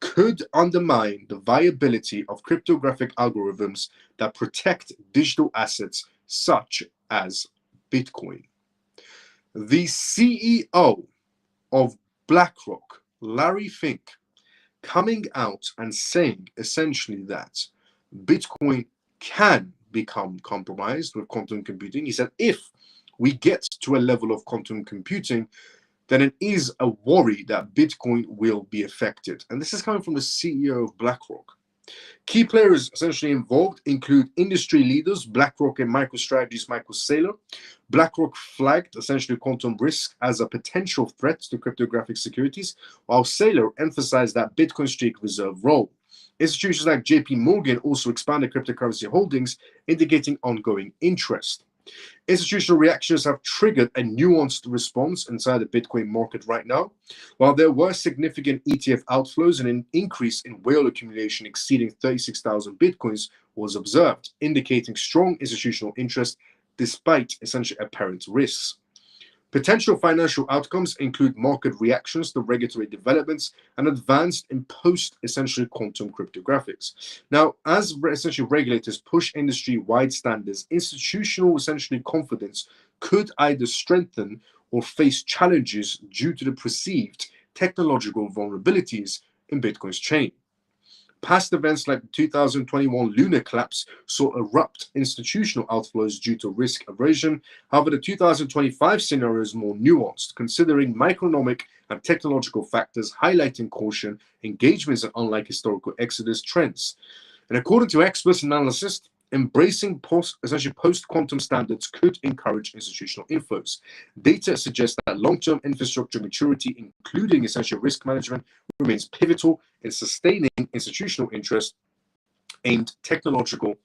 could undermine the viability of cryptographic algorithms that protect digital assets such as Bitcoin." The CEO of BlackRock, Larry Fink, coming out and saying essentially that Bitcoin can become compromised with quantum computing. He said, if we get to a level of quantum computing, then it is a worry that Bitcoin will be affected. And this is coming from the CEO of BlackRock. Key players essentially involved include industry leaders, BlackRock and MicroStrategy's Michael Saylor. BlackRock flagged essentially quantum risk as a potential threat to cryptographic securities, while Saylor emphasized that Bitcoin's strategic reserve role. Institutions like JP Morgan also expanded cryptocurrency holdings, indicating ongoing interest. Institutional reactions have triggered a nuanced response inside the Bitcoin market right now. While there were significant ETF outflows and an increase in whale accumulation exceeding 36,000 Bitcoins was observed, indicating strong institutional interest despite essentially apparent risks. Potential financial outcomes include market reactions to regulatory developments and advanced in post-essentially quantum cryptographics. Now, as essentially regulators push industry-wide standards, institutional essentially confidence could either strengthen or face challenges due to the perceived technological vulnerabilities in Bitcoin's chain. Past events like the 2021 lunar collapse saw abrupt institutional outflows due to risk aversion. However, the 2025 scenario is more nuanced, considering microeconomic and technological factors, highlighting caution, engagements, and unlike historical exodus trends. And according to experts and analysts, embracing post-quantum standards could encourage institutional inflows. Data suggests that long-term infrastructure maturity, including essential risk management, remains pivotal in sustaining institutional interest in technological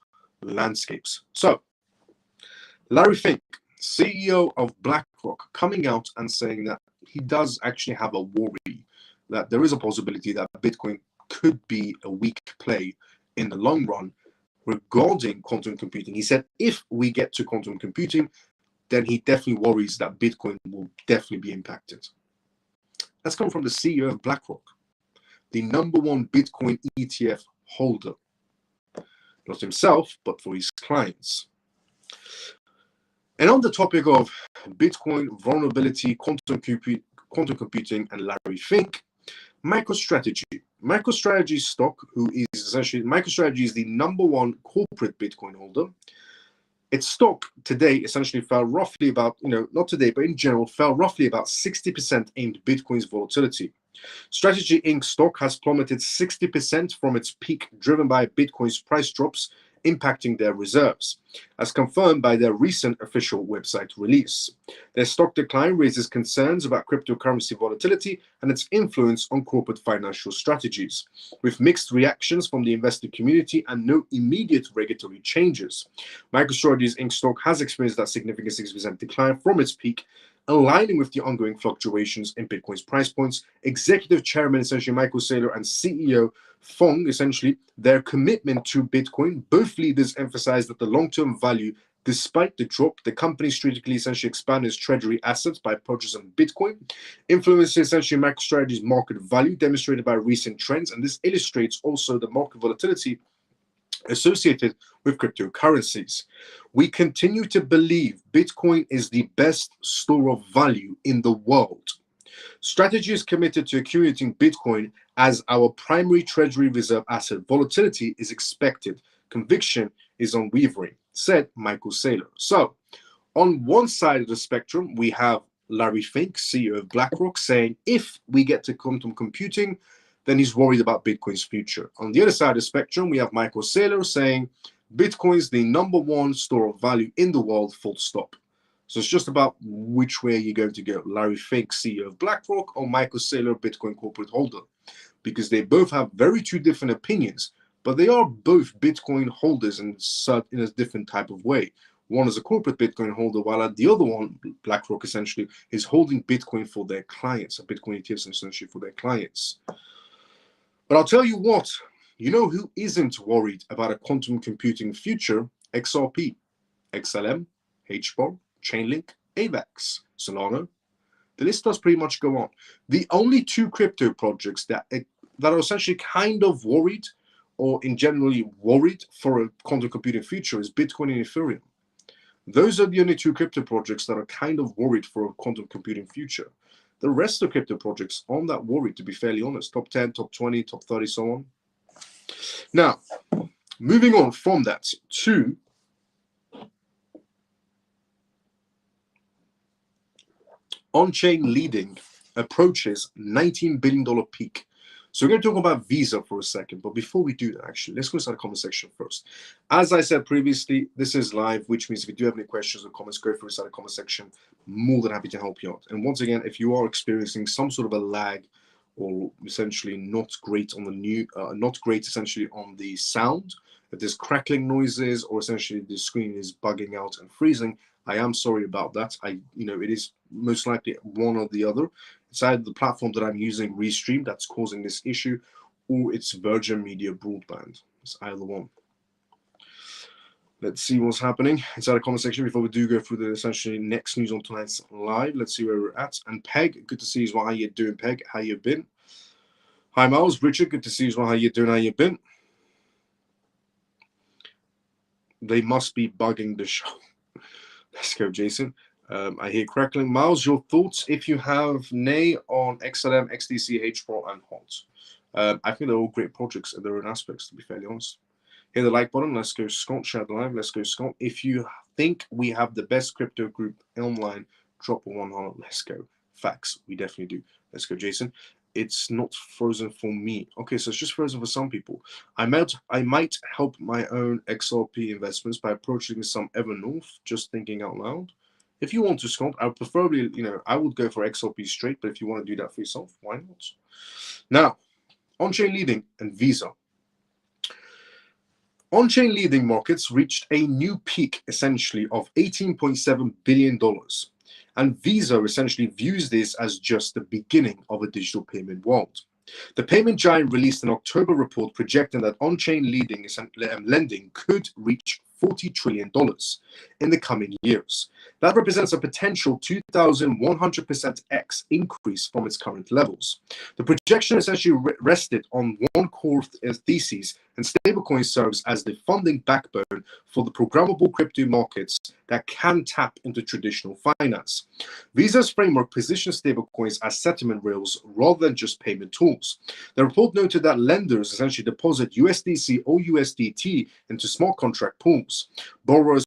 landscapes. So, Larry Fink, CEO of BlackRock, coming out and saying that he does actually have a worry that there is a possibility that Bitcoin could be a weak play in the long run regarding quantum computing. He said if we get to quantum computing, then he definitely worries that Bitcoin will definitely be impacted. That's come from the CEO of BlackRock, the #1 Bitcoin ETF holder. Not himself, but for his clients. And on the topic of Bitcoin vulnerability, quantum computing, and Larry Fink, MicroStrategy. MicroStrategy stock, MicroStrategy is the #1 corporate Bitcoin holder. Its stock today essentially fell roughly about, not today, but in general, fell roughly about 60% aimed Bitcoin's volatility. Strategy Inc. stock has plummeted 60% from its peak, driven by Bitcoin's price drops impacting their reserves, as confirmed by their recent official website release. Their stock decline raises concerns about cryptocurrency volatility and its influence on corporate financial strategies, with mixed reactions from the investor community and no immediate regulatory changes. MicroStrategy Inc. stock has experienced that significant 60% decline from its peak, aligning with the ongoing fluctuations in Bitcoin's price points. Executive Chairman, essentially Michael Saylor, and CEO Fong, essentially, their commitment to Bitcoin. Both leaders emphasized that the long-term value, despite the drop, the company strategically essentially expanded its treasury assets by purchasing Bitcoin, influencing essentially MicroStrategy's market value, demonstrated by recent trends, and this illustrates also the market volatility associated with cryptocurrencies. We continue to believe Bitcoin is the best store of value in the world. Strategy is committed to accumulating Bitcoin as our primary treasury reserve asset. Volatility is expected. Conviction is unwavering, said Michael Saylor. So, on one side of the spectrum, we have Larry Fink, CEO of BlackRock, saying if we get to quantum computing, then he's worried about Bitcoin's future. On the other side of the spectrum, we have Michael Saylor saying Bitcoin's the #1 store of value in the world, full stop. So it's just about which way you're going to go. Larry Fink, CEO of BlackRock, or Michael Saylor, Bitcoin corporate holder. Because they both have very two different opinions, but they are both Bitcoin holders in a different type of way. One is a corporate Bitcoin holder, while the other one, BlackRock, essentially, is holding Bitcoin for their clients, a Bitcoin ETF essentially for their clients. But I'll tell you what, you know who isn't worried about a quantum computing future? XRP, XLM, HBAR, Chainlink, AVAX, Solana. The list does pretty much go on. The only two crypto projects that are essentially kind of worried, or in generally worried for a quantum computing future, is Bitcoin and Ethereum. Those are the only two crypto projects that are kind of worried for a quantum computing future. The rest of crypto projects aren't that worried, to be fairly honest. Top 10, top 20, top 30, so on. Now, moving on from that to on-chain leading approaches $19 billion peak. So we're going to talk about Visa for a second, but before we do that, actually, let's go inside the comment section first. As I said previously, this is live, which means if you do have any questions or comments, go for inside the comment section. More than happy to help you out. And once again, if you are experiencing some sort of a lag or essentially not great on the not great essentially on the sound, if there's crackling noises or essentially the screen is bugging out and freezing, I am sorry about that. It is most likely one or the other. It's either the platform that I'm using, Restream, that's causing this issue, or it's Virgin Media Broadband. It's either one. Let's see what's happening inside the comment section before we do go through the essentially next news on tonight's live. Let's see where we're at. And Peg, good to see you as well. How you doing, Peg? How you been? Hi, Miles. Richard, good to see you as well. How you doing? How you been? They must be bugging the show. Let's go, Jason. I hear crackling. Miles, your thoughts if you have nay on XLM, XDC, HPRO, and HOT? I think they're all great projects in their own aspects, to be fairly honest. Hit the like button. Let's go, Scott. Share the live. Let's go, Scott. If you think we have the best crypto group online, drop a 100. Let's go. Facts. We definitely do. Let's go, Jason. It's not frozen for me. Okay, so it's just frozen for some people. I might help my own XRP investments by approaching some Evernorth, just thinking out loud. If you want to, Scott, I would preferably, I would go for XRP straight, but if you want to do that for yourself, why not? Now, on-chain leading and Visa. On-chain leading markets reached a new peak, essentially, of $18.7 billion And Visa essentially views this as just the beginning of a digital payment world. The payment giant released an October report projecting that on-chain lending could reach $40 trillion in the coming years. That represents a potential 2,100% X increase from its current levels. The projection essentially rested on one core thesis, and stablecoin serves as the funding backbone for the programmable crypto markets that can tap into traditional finance. Visa's framework positions stablecoins as settlement rails rather than just payment tools. The report noted that lenders essentially deposit USDC or USDT into smart contract pools. Borrowers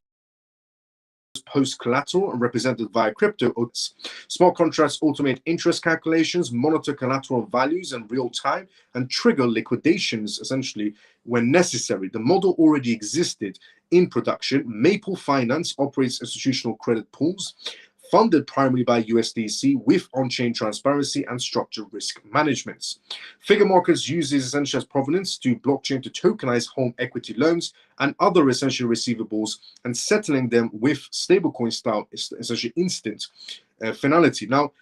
post collateral and represented via crypto. Smart contracts automate interest calculations, monitor collateral values in real time, and trigger liquidations essentially when necessary. The model already existed in production. Maple Finance operates institutional credit pools funded primarily by USDC with on-chain transparency and structured risk management. Figure Markets uses essentially as provenance to blockchain to tokenize home equity loans and other essential receivables and settling them with stablecoin style essentially instant finality. Now,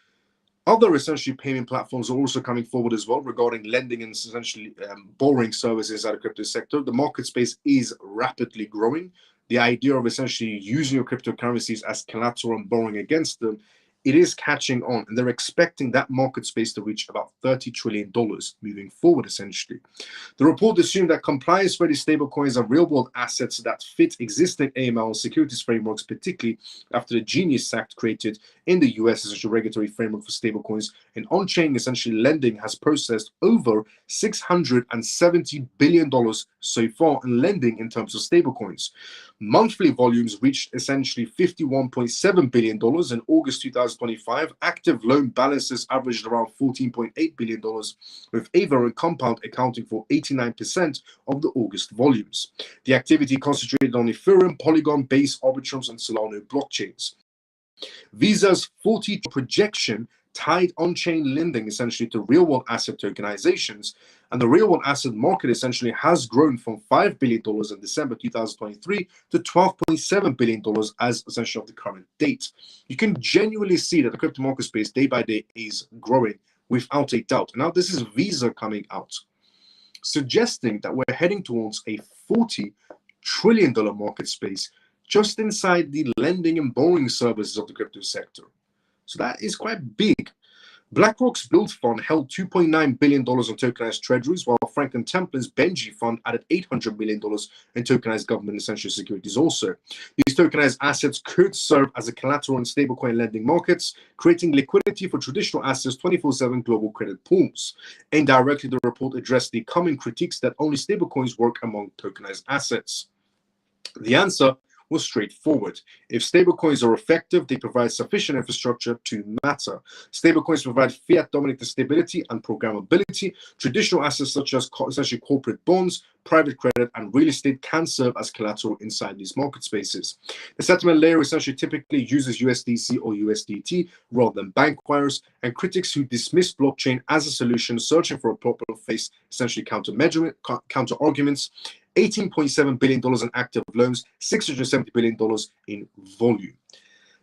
other essentially payment platforms are also coming forward as well regarding lending and essentially borrowing services out of crypto sector. The market space is rapidly growing. The idea of essentially using your cryptocurrencies as collateral and borrowing against them, it is catching on, and they're expecting that market space to reach about $30 trillion moving forward, essentially. The report assumed that compliance-ready stablecoins are real-world assets that fit existing AML and securities frameworks, particularly after the Genius Act created in the US as a regulatory framework for stablecoins. And on-chain essentially lending has processed over $670 billion so far in lending in terms of stablecoins. Monthly volumes reached essentially $51.7 billion in August 2025. Active loan balances averaged around $14.8 billion, with Aver and Compound accounting for 89% of the August volumes. The activity concentrated on Ethereum, Polygon, Base, Arbitrum, and Solana blockchains. Visa's 40 projection tied on-chain lending essentially to real-world asset tokenizations, and the real-world asset market essentially has grown from $5 billion in December 2023 to $12.7 billion as essentially of the current date. You can genuinely see that the crypto market space day by day is growing without a doubt. Now this is Visa coming out, suggesting that we're heading towards a $40 trillion market space just inside the lending and borrowing services of the crypto sector. So that is quite big. BlackRock's Build Fund held $2.9 billion on tokenized treasuries, while Franklin Templeton's Benji Fund added $800 million in tokenized government essential securities also. These tokenized assets could serve as a collateral in stablecoin lending markets, creating liquidity for traditional assets 24/7 global credit pools. Indirectly, the report addressed the common critiques that only stablecoins work among tokenized assets. The answer was straightforward. If stablecoins are effective, they provide sufficient infrastructure to matter. Stablecoins provide fiat-dominated stability and programmability. Traditional assets such as essentially corporate bonds, private credit, and real estate can serve as collateral inside these market spaces. The settlement layer essentially typically uses USDC or USDT rather than bank wires, and critics who dismiss blockchain as a solution searching for a proper face essentially counter arguments. $18.7 billion in active loans, $670 billion in volume.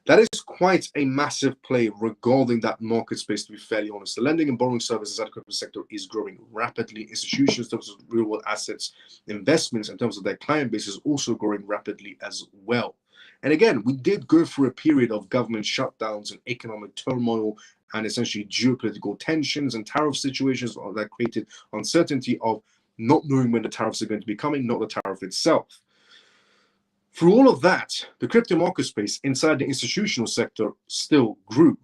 That is quite a massive play regarding that market space, to be fairly honest. The lending and borrowing services at the crypto sector is growing rapidly. Institutions, in terms of real world assets, investments, in terms of their client base, is also growing rapidly as well. And again, we did go through a period of government shutdowns and economic turmoil and essentially geopolitical tensions and tariff situations that created uncertainty of not knowing when the tariffs are going to be coming, not the tariff itself. Through all of that, the crypto market space inside the institutional sector still grew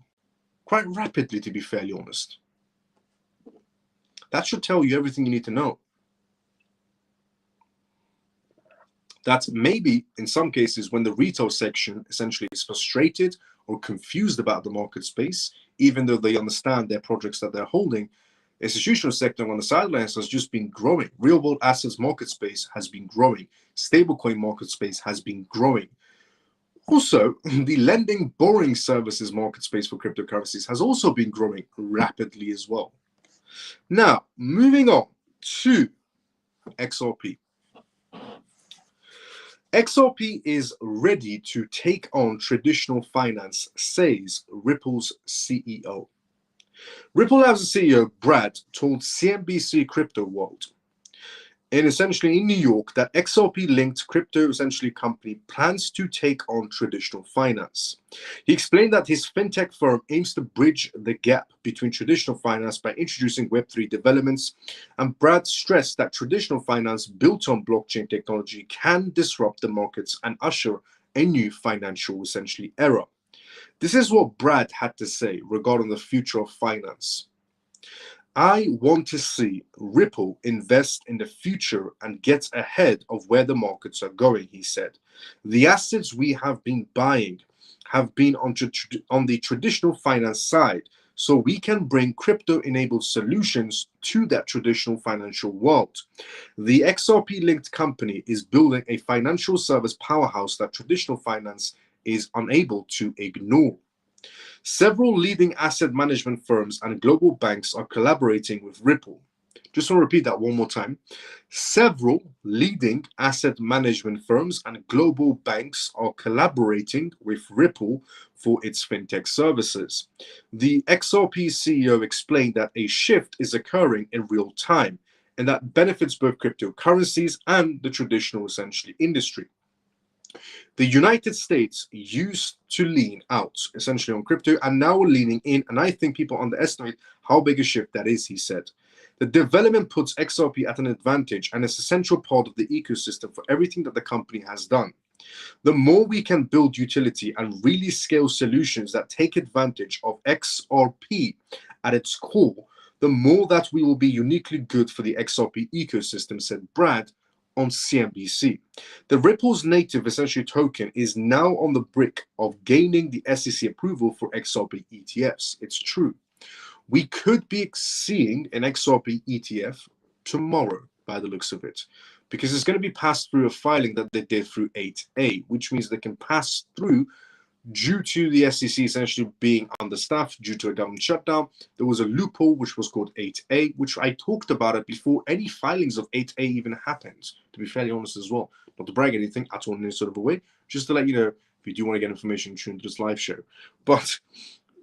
quite rapidly, to be fairly honest. That should tell you everything you need to know. That maybe in some cases when the retail section essentially is frustrated or confused about the market space, even though they understand their projects that they're holding, institutional sector on the sidelines has just been growing. Real world assets market space has been growing. Stablecoin market space has been growing. Also, the lending borrowing services market space for cryptocurrencies has also been growing rapidly as well. Now, moving on to XRP. XRP is ready to take on traditional finance, says Ripple's CEO. Ripple Labs CEO Brad told CNBC Crypto World in New York that XRP-linked crypto company plans to take on traditional finance. He explained that his fintech firm aims to bridge the gap between traditional finance by introducing Web3 developments, and Brad stressed that traditional finance built on blockchain technology can disrupt the markets and usher a new financial era. This is what Brad had to say regarding the future of finance. I want to see Ripple invest in the future and get ahead of where the markets are going, he said. The assets we have been buying have been on the traditional finance side, so we can bring crypto-enabled solutions to that traditional financial world. The XRP-linked company is building a financial service powerhouse that traditional finance is unable to ignore. Several leading asset management firms and global banks are collaborating with Ripple. Just want to repeat that one more time. Several leading asset management firms and global banks are collaborating with Ripple for its fintech services. The XRP CEO explained that a shift is occurring in real time, and that benefits both cryptocurrencies and the traditional industry. The United States used to lean out on crypto and now we're leaning in, and I think people underestimate how big a shift that is, he said. The development puts XRP at an advantage and is an essential part of the ecosystem for everything that the company has done. The more we can build utility and really scale solutions that take advantage of XRP at its core, the more that we will be uniquely good for the XRP ecosystem, said Brad on CNBC. The Ripple's native token is now on the brink of gaining the SEC approval for XRP ETFs. It's true. We could be seeing an XRP ETF tomorrow by the looks of it, because it's going to be passed through a filing that they did through 8A, which means they can pass through due to the SEC being understaffed due to a government shutdown. There was a loophole which was called 8A, which I talked about it before any filings of 8A even happened, to be fairly honest as well. Not to brag anything at all in any sort of a way, just to let you know, if you do want to get information, tune into this live show. But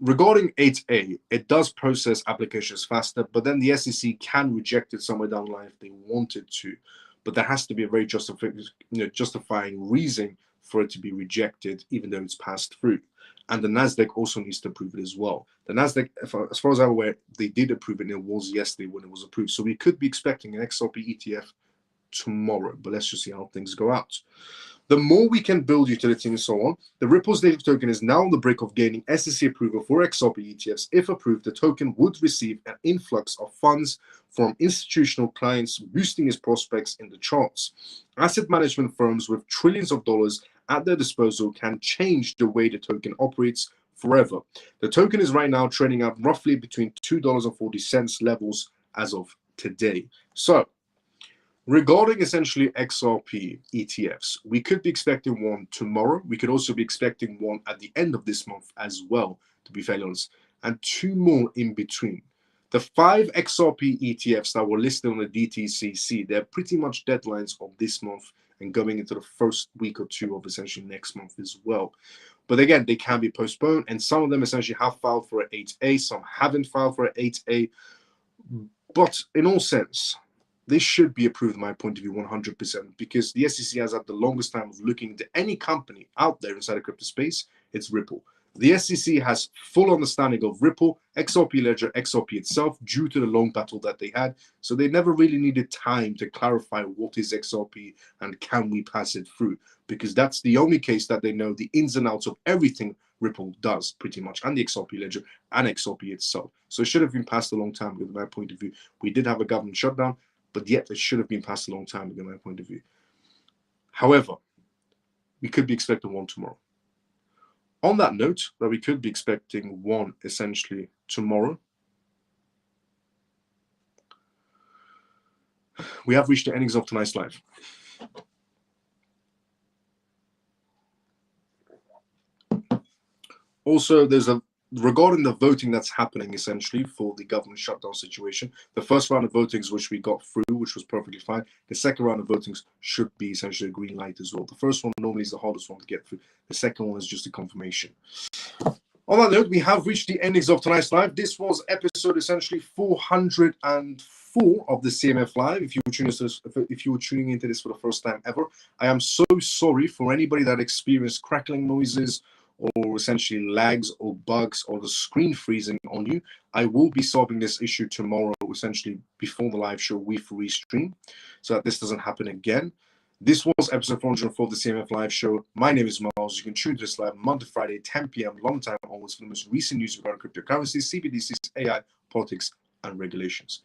regarding 8A, it does process applications faster, but then the SEC can reject it somewhere down the line if they wanted to. But there has to be a very justifying reason for it to be rejected, even though it's passed through. And the NASDAQ also needs to approve it as well. The NASDAQ, as far as I'm aware, they did approve it, and it was yesterday when it was approved. So we could be expecting an XRP ETF tomorrow, but let's just see how things go out. The more we can build utility and so on, the Ripple's native token is now on the brink of gaining SEC approval for XRP ETFs. If approved, the token would receive an influx of funds from institutional clients, boosting its prospects in the charts. Asset management firms with trillions of dollars at their disposal can change the way the token operates forever. The token is right now trading at roughly between $2.40 levels as of today. So, regarding XRP ETFs, we could be expecting one tomorrow. We could also be expecting one at the end of this month as well, to be fairly honest, and two more in between. The 5 XRP ETFs that were listed on the DTCC, they're pretty much deadlines of this month and going into the first week or two of next month as well. But again, they can be postponed, and some of them have filed for an 8A, some haven't filed for an 8A. But in all sense, this should be approved, in my point of view, 100%, because the SEC has had the longest time of looking into any company out there inside the crypto space. It's Ripple. The SEC has full understanding of Ripple, XRP Ledger, XRP itself, due to the long battle that they had. So they never really needed time to clarify what is XRP and can we pass it through, because that's the only case that they know the ins and outs of everything Ripple does, pretty much, and the XRP Ledger and XRP itself. So it should have been passed a long time ago, in my point of view. We did have a government shutdown, but yet it should have been passed a long time ago, in my point of view. However, we could be expecting one tomorrow. On that note, that we could be expecting one tomorrow, we have reached the endings of tonight's live. Also, there's a regarding the voting that's happening essentially for the government shutdown situation, the first round of votings which we got through, which was perfectly fine. The second round of votings should be essentially a green light as well. The first one normally is the hardest one to get through. The second one is just a confirmation. On that note, we have reached the endings of tonight's live. This was episode essentially 404 of the CMF Live. If you were tuning into this for the first time ever, I am so sorry for anybody that experienced crackling noises or essentially lags or bugs or the screen freezing on you. I will be solving this issue tomorrow, essentially before the live show with restream, so that this doesn't happen again. This was episode 404 of the CMF Live Show. My name is Miles. You can tune to this live Monday, Friday, 10 p.m. long time onwards for the most recent news regarding cryptocurrencies, CBDCs, AI, politics, and regulations.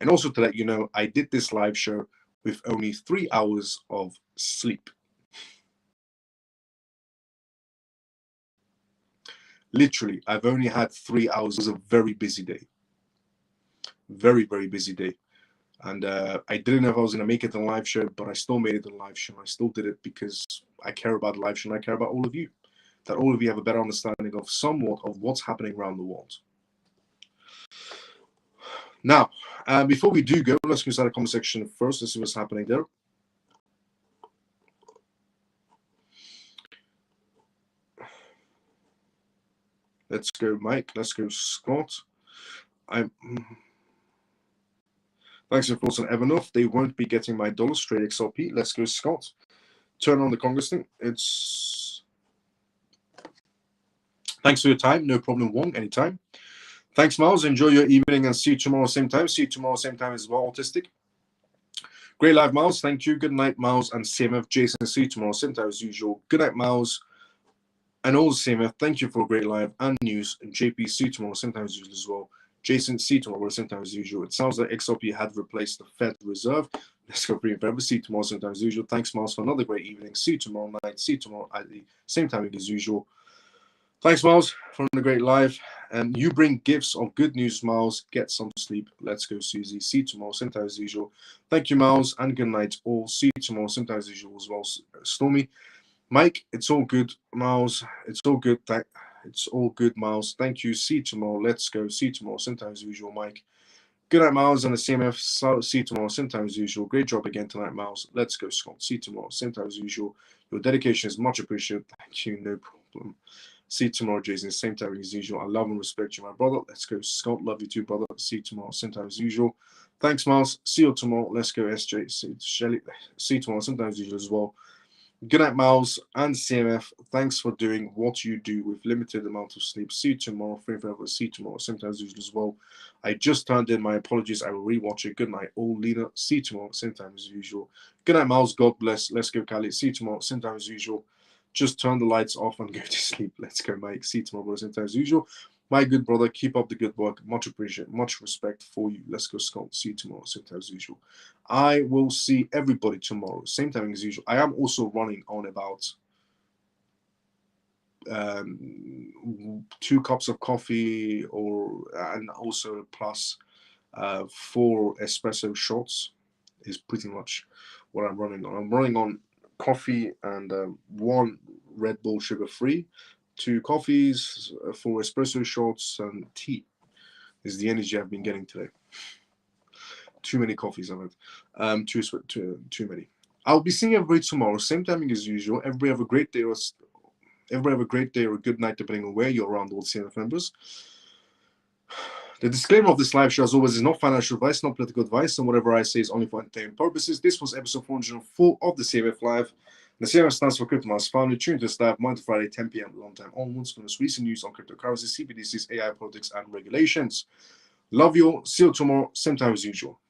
And also to let you know, I did this live show with only 3 hours of sleep. Literally, I've only had 3 hours. It was a very busy day. Very, very busy day. And I didn't know if I was going to make it to the live show, but I still made it to the live show. I still did it because I care about the live show and I care about all of you. That all of you have a better understanding of somewhat of what's happening around the world. Now, before we do go, let's go inside the comment section first. Let's see what's happening there. Let's go, Mike. Let's go, Scott. Thanks for thoughts on Evernorth. They won't be getting my dollar straight XRP. Let's go, Scott. Turn on the Congress thing. Thanks for your time. No problem, Wong. Anytime. Thanks, Miles. Enjoy your evening and see you tomorrow same time. See you tomorrow same time as well, Autistic. Great live, Miles. Thank you. Good night, Miles and CMF. Jason, see you tomorrow same time as usual. Good night, Miles. And all the CMF, thank you for a great live and news. And JP, see you tomorrow same time as usual as well. Jason, see you tomorrow same time as usual. It sounds like XRP had replaced the Fed Reserve. Let's go green forever. See you tomorrow same time as usual. Thanks, Miles, for another great evening. See you tomorrow night. See you tomorrow at the same time as usual. Thanks, Miles, for a great live. And you bring gifts of good news, Miles. Get some sleep. Let's go, Susie. See you tomorrow same time as usual. Thank you, Miles, and good night all. See you tomorrow same time as usual as well. Stormy. Mike, it's all good, Miles. It's all good. It's all good, Miles. Thank you. See you tomorrow. Let's go. See you tomorrow. Same time as usual, Mike. Good night, Miles, and the CMF. See you tomorrow. Same time as usual. Great job again tonight, Miles. Let's go, Scott. See you tomorrow. Same time as usual. Your dedication is much appreciated. Thank you. No problem. See you tomorrow, Jason. Same time as usual. I love and respect you, my brother. Let's go, Scott. Love you too, brother. See you tomorrow. Same time as usual. Thanks, Miles. See you tomorrow. Let's go, SJ. See Shelly. See you tomorrow. Same time as usual as well. Good night, Miles and CMF. Thanks for doing what you do with limited amount of sleep. See you tomorrow. Free forever. See you tomorrow. Same time as usual as well. I just turned in. My apologies. I will rewatch it. Good night, all. Lena. See you tomorrow. Same time as usual. Good night, Miles. God bless. Let's go, Cali. See you tomorrow. Same time as usual. Just turn the lights off and go to sleep. Let's go, Mike. See you tomorrow. Same time as usual. My good brother, keep up the good work. Much appreciated. Much respect for you. Let's go, Scott. See you tomorrow. Same time as usual. I will see everybody tomorrow. Same time as usual. I am also running on about 2 cups of coffee and also plus 4 espresso shots is pretty much what I'm running on. I'm running on coffee and 1 Red Bull sugar-free, 2 coffees, 4 espresso shots, and tea is the energy I've been getting today. Too many coffees I've had. Too many. I'll be seeing everybody tomorrow, same timing as usual. Everybody have a great day, or a good night, depending on where you're around the world, CMF members. The disclaimer of this live show, as always, is not financial advice, not political advice, and whatever I say is only for entertainment purposes. This was episode 404 of the CMF Live. The CMF stands for Crypto Miles Family. Tune to this live Monday to Friday, 10 p.m. long time onwards for most recent news on cryptocurrencies, CBDCs, AI, politics, and regulations. Love you all. See you tomorrow, same time as usual.